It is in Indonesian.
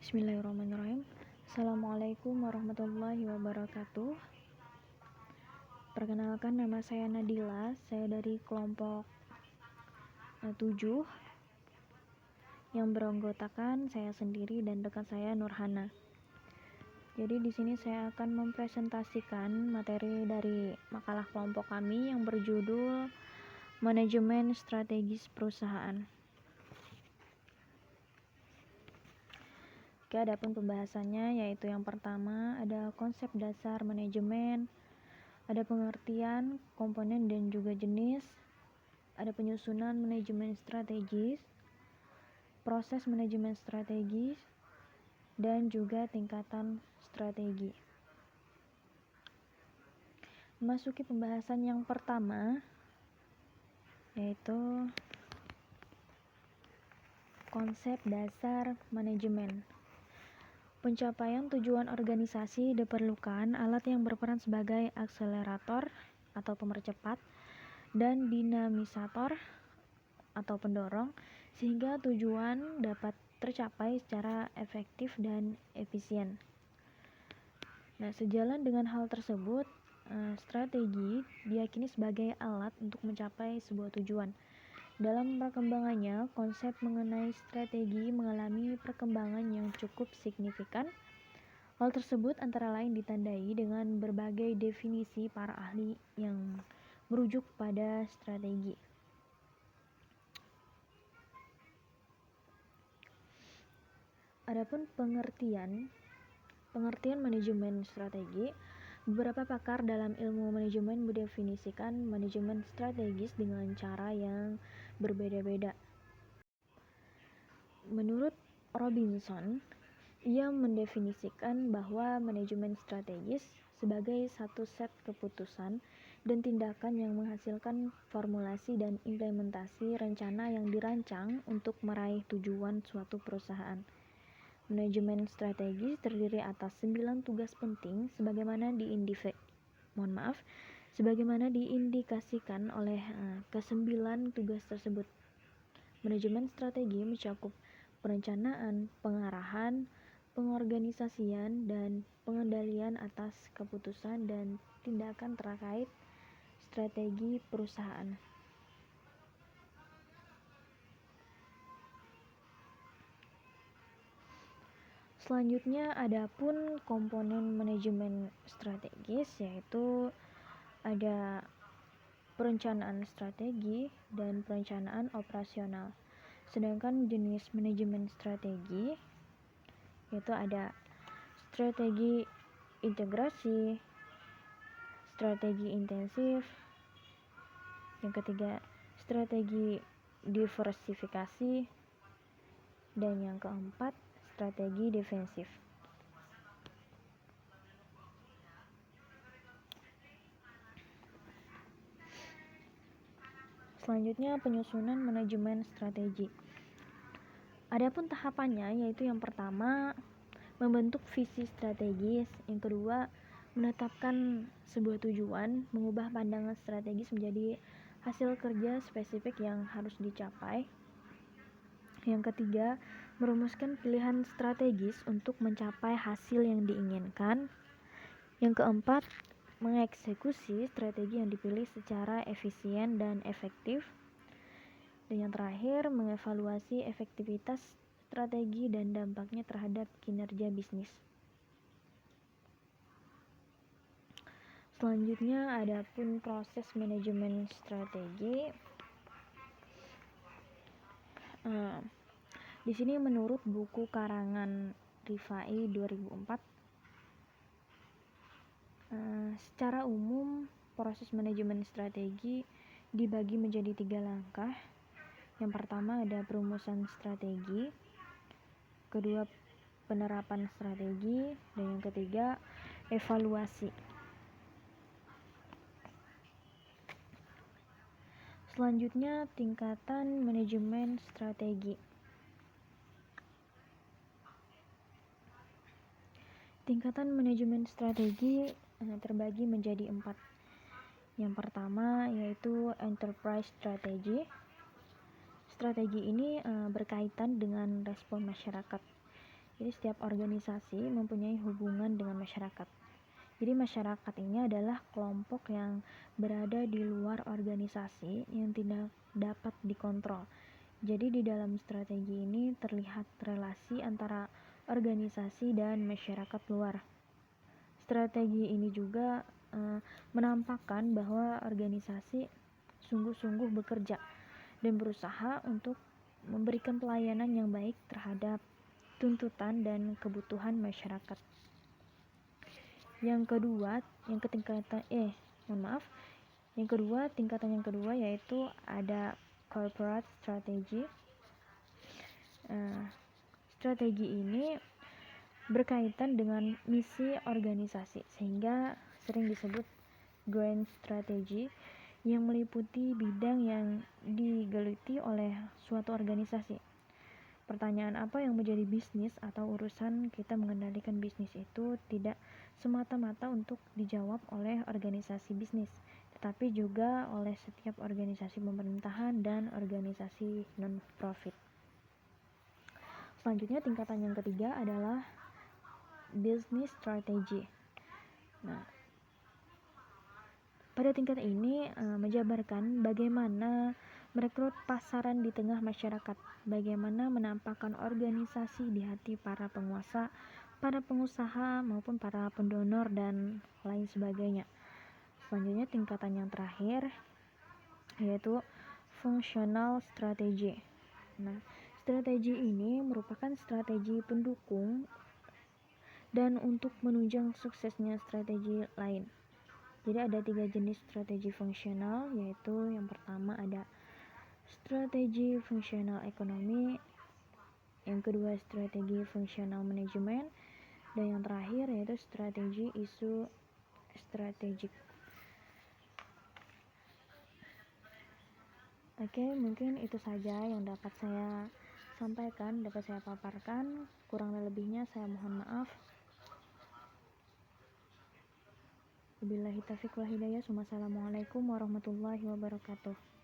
Bismillahirrahmanirrahim. Assalamualaikum warahmatullahi wabarakatuh. Perkenalkan, nama saya Nadila. Saya dari kelompok 7 yang beranggotakan saya sendiri dan rekan saya Nurhana. Jadi di sini saya akan mempresentasikan materi dari makalah kelompok kami yang berjudul Manajemen Strategis Perusahaan. Oke, adapun pembahasannya yaitu yang pertama ada konsep dasar manajemen, ada pengertian, komponen dan juga jenis, ada penyusunan manajemen strategis, proses manajemen strategis, dan juga tingkatan strategi. Memasuki pembahasan yang pertama yaitu konsep dasar manajemen. Pencapaian tujuan organisasi diperlukan alat yang berperan sebagai akselerator atau pemercepat dan dinamisator atau pendorong sehingga tujuan dapat tercapai secara efektif dan efisien. Nah, sejalan dengan hal tersebut, strategi diyakini sebagai alat untuk mencapai sebuah tujuan. Dalam perkembangannya, konsep mengenai strategi mengalami perkembangan yang cukup signifikan. Hal tersebut antara lain ditandai dengan berbagai definisi para ahli yang merujuk pada strategi. Adapun pengertian manajemen strategi, beberapa pakar dalam ilmu manajemen mendefinisikan manajemen strategis dengan cara yang berbeda-beda. Menurut Robinson, ia mendefinisikan bahwa manajemen strategis sebagai satu set keputusan dan tindakan yang menghasilkan formulasi dan implementasi rencana yang dirancang untuk meraih tujuan suatu perusahaan. Manajemen strategis terdiri atas 9 tugas penting sebagaimana diindikasikan oleh ke-9 tugas tersebut. Manajemen strategi mencakup perencanaan, pengarahan, pengorganisasian, dan pengendalian atas keputusan dan tindakan terkait strategi perusahaan. Selanjutnya adapun komponen manajemen strategis yaitu ada perencanaan strategi dan perencanaan operasional. Sedangkan jenis manajemen strategi yaitu ada strategi integrasi, strategi intensif, yang ketiga strategi diversifikasi, dan yang keempat strategi defensif. Selanjutnya penyusunan manajemen strategi. Adapun tahapannya yaitu yang pertama membentuk visi strategis, yang kedua menetapkan sebuah tujuan, mengubah pandangan strategis menjadi hasil kerja spesifik yang harus dicapai. Yang ketiga, merumuskan pilihan strategis untuk mencapai hasil yang diinginkan. Yang keempat, mengeksekusi strategi yang dipilih secara efisien dan efektif. Dan yang terakhir, mengevaluasi efektivitas strategi dan dampaknya terhadap kinerja bisnis. Selanjutnya adapun proses manajemen strategi. Di sini menurut buku karangan Rifai 2004, secara umum proses manajemen strategi dibagi menjadi 3 langkah. Yang pertama ada perumusan strategi, kedua penerapan strategi, dan yang ketiga evaluasi. Selanjutnya tingkatan manajemen strategi. Tingkatan manajemen strategi terbagi menjadi 4. Yang pertama yaitu enterprise strategy. Strategi ini berkaitan dengan respon masyarakat. Jadi setiap organisasi mempunyai hubungan dengan masyarakat. Jadi masyarakat ini adalah kelompok yang berada di luar organisasi yang tidak dapat dikontrol. Jadi di dalam strategi ini terlihat relasi antara organisasi dan masyarakat luar. Strategi ini juga menampakkan bahwa organisasi sungguh-sungguh bekerja dan berusaha untuk memberikan pelayanan yang baik terhadap tuntutan dan kebutuhan masyarakat. Yang kedua, tingkatan yang kedua yaitu ada corporate strategy. Strategi ini berkaitan dengan misi organisasi sehingga sering disebut grand strategy, yang meliputi bidang yang digeluti oleh suatu organisasi. Pertanyaan apa yang menjadi bisnis atau urusan kita mengendalikan bisnis itu tidak semata-mata untuk dijawab oleh organisasi bisnis, tetapi juga oleh setiap organisasi pemerintahan dan organisasi non-profit. Selanjutnya tingkatan yang ketiga adalah business strategy. Nah, pada tingkat ini menjabarkan bagaimana merekrut pasaran di tengah masyarakat, bagaimana menampakkan organisasi di hati para penguasa, para pengusaha maupun para pendonor dan lain sebagainya. Selanjutnya tingkatan yang terakhir yaitu functional strategy. Nah, strategi ini merupakan strategi pendukung dan untuk menunjang suksesnya strategi lain. Jadi ada 3 jenis strategi fungsional, yaitu yang pertama ada strategi fungsional ekonomi, yang kedua strategi fungsional manajemen, dan yang terakhir yaitu strategi isu strategik. Oke, mungkin itu saja yang dapat saya sampaikan, dapat saya paparkan. Kurang lebihnya saya mohon maaf. Wabillahi taufiq wal hidayah. Wassalamualaikum warahmatullahi wabarakatuh.